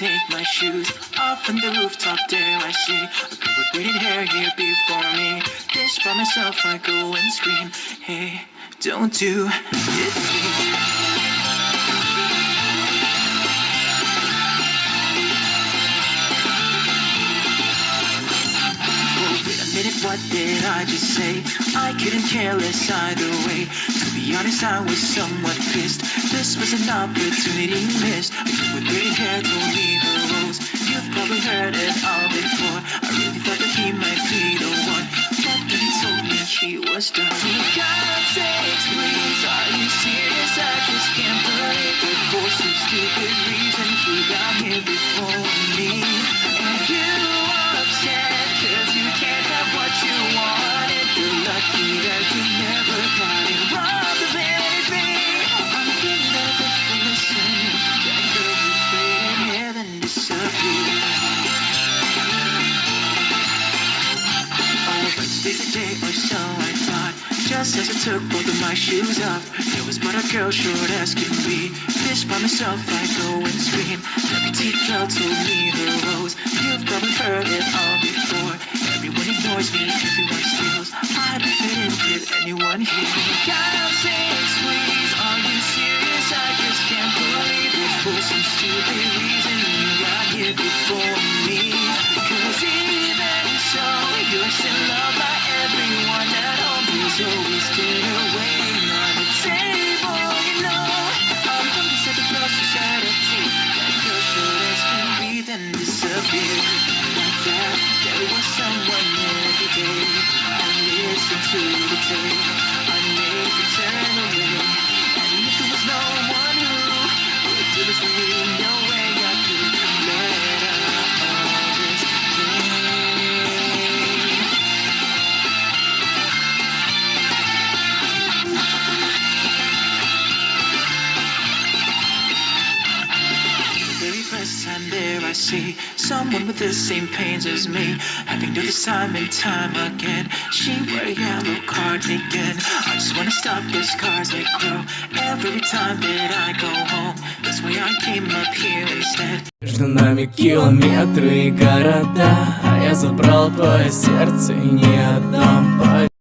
take my shoes off from the rooftop, dare I say. A girl with braided hair here before me. This by myself, I go and scream, hey, don't do it, please. What did I just say? I couldn't care less either way. To be honest, I was somewhat pissed. This was an opportunity missed. A girl with great hair told me her woes. You've probably heard it all before. I really thought that he might be the one, but then he told me he was done. For God's sakes, please, are you serious? I just can't believe it. For some stupid reason he got here before me. And you upset 'cause you can't have what you wanted. You're lucky that you never got it wrong, baby. I'm feeling that I for listening. That girl who prayed in heaven disappeared. Oh, but today's a day or so I thought. Just as I took both of my shoes off, there was but a girl short as can be. This by myself I go and scream. The petite girl told me her woes. You've probably heard it all before. Everyone ignores me, everyone steals. I don't fit in with anyone here. God's sakes, please, are you serious? I just can't believe it. For some stupid reason you got here before me. 'Cause even so, you're still loved by everyone at home. There's always dinner waiting on the table, you know. I'm hungry, so the girl she shared a tea. That girl short as can be, then disappeared. Like that, there was someone every day. I listened to the tale, I made you turn away. And if there was no one who would do this for me, no way I could let up all this pain. Very first time there I see someone with the same pains as me, having do this time and time again. She wear a yellow cardigan. I just wanna stop these cars that grow every time that I go home. That's why I came up here instead. Между нами километры и города, а я забрал твое сердце и не отдам.